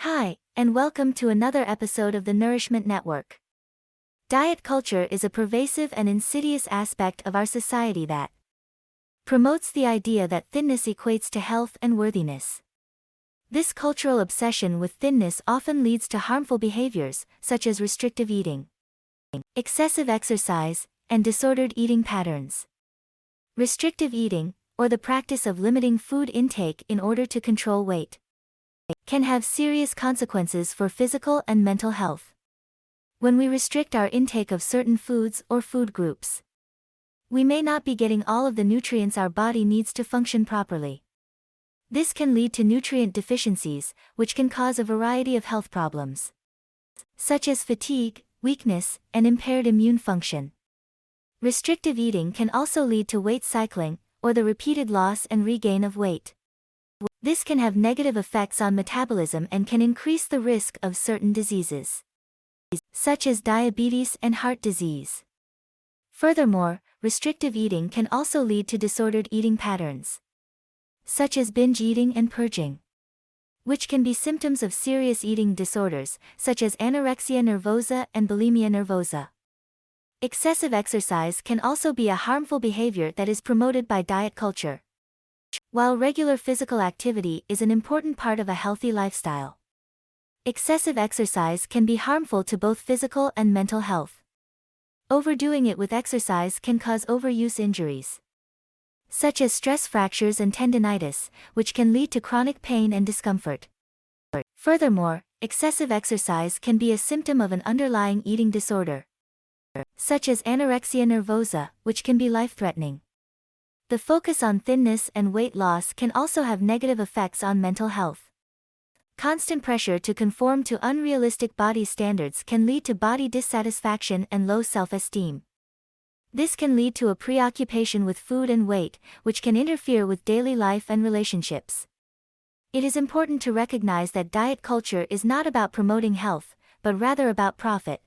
Hi, and welcome to another episode of the Nourishment Network. Diet culture is a pervasive and insidious aspect of our society that promotes the idea that thinness equates to health and worthiness. This cultural obsession with thinness often leads to harmful behaviors, such as restrictive eating, excessive exercise, and disordered eating patterns. Restrictive eating, or the practice of limiting food intake in order to control weight, can have serious consequences for physical and mental health. When we restrict our intake of certain foods or food groups, we may not be getting all of the nutrients our body needs to function properly. This can lead to nutrient deficiencies, which can cause a variety of health problems, such as fatigue, weakness, and impaired immune function. Restrictive eating can also lead to weight cycling, or the repeated loss and regain of weight. This can have negative effects on metabolism and can increase the risk of certain diseases, such as diabetes and heart disease. Furthermore, restrictive eating can also lead to disordered eating patterns, such as binge eating and purging, which can be symptoms of serious eating disorders, such as anorexia nervosa and bulimia nervosa. Excessive exercise can also be a harmful behavior that is promoted by diet culture. While regular physical activity is an important part of a healthy lifestyle, excessive exercise can be harmful to both physical and mental health. Overdoing it with exercise can cause overuse injuries, such as stress fractures and tendinitis, which can lead to chronic pain and discomfort. Furthermore, excessive exercise can be a symptom of an underlying eating disorder, such as anorexia nervosa, which can be life-threatening. The focus on thinness and weight loss can also have negative effects on mental health. Constant pressure to conform to unrealistic body standards can lead to body dissatisfaction and low self-esteem. This can lead to a preoccupation with food and weight, which can interfere with daily life and relationships. It is important to recognize that diet culture is not about promoting health, but rather about profit.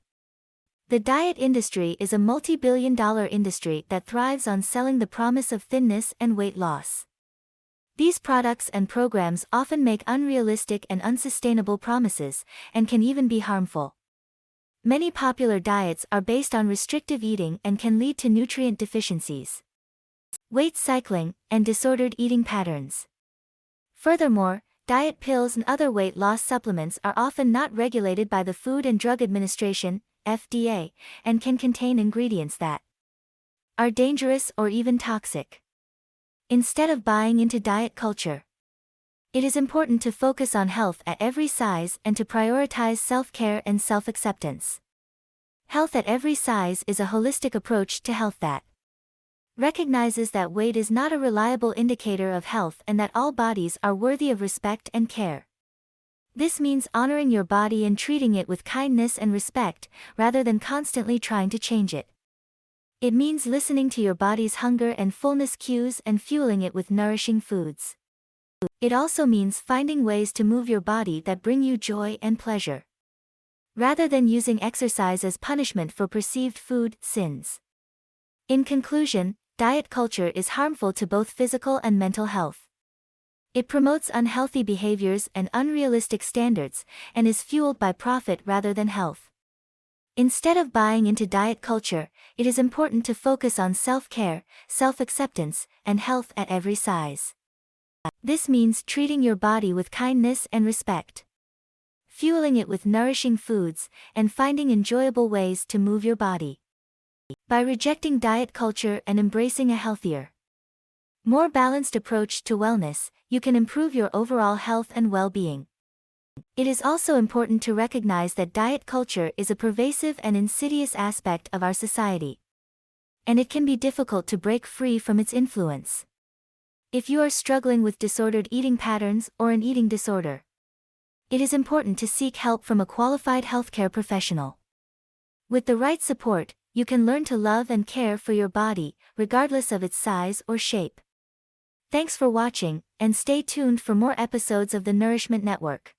The diet industry is a multi-billion-dollar industry that thrives on selling the promise of thinness and weight loss. These products and programs often make unrealistic and unsustainable promises, and can even be harmful. Many popular diets are based on restrictive eating and can lead to nutrient deficiencies, weight cycling, and disordered eating patterns. Furthermore, diet pills and other weight loss supplements are often not regulated by the Food and Drug Administration, FDA, and can contain ingredients that are dangerous or even toxic. Instead of buying into diet culture, it is important to focus on health at every size and to prioritize self-care and self-acceptance. Health at every size is a holistic approach to health that recognizes that weight is not a reliable indicator of health and that all bodies are worthy of respect and care. This means honoring your body and treating it with kindness and respect, rather than constantly trying to change it. It means listening to your body's hunger and fullness cues and fueling it with nourishing foods. It also means finding ways to move your body that bring you joy and pleasure, rather than using exercise as punishment for perceived food sins. In conclusion, diet culture is harmful to both physical and mental health. It promotes unhealthy behaviors and unrealistic standards, and is fueled by profit rather than health. Instead of buying into diet culture, it is important to focus on self-care, self-acceptance, and health at every size. This means treating your body with kindness and respect, fueling it with nourishing foods, and finding enjoyable ways to move your body. By rejecting diet culture and embracing a healthier, more balanced approach to wellness, you can improve your overall health and well-being. It is also important to recognize that diet culture is a pervasive and insidious aspect of our society, and it can be difficult to break free from its influence. If you are struggling with disordered eating patterns or an eating disorder, it is important to seek help from a qualified healthcare professional. With the right support, you can learn to love and care for your body, regardless of its size or shape. Thanks for watching, and stay tuned for more episodes of the Nourishment Network.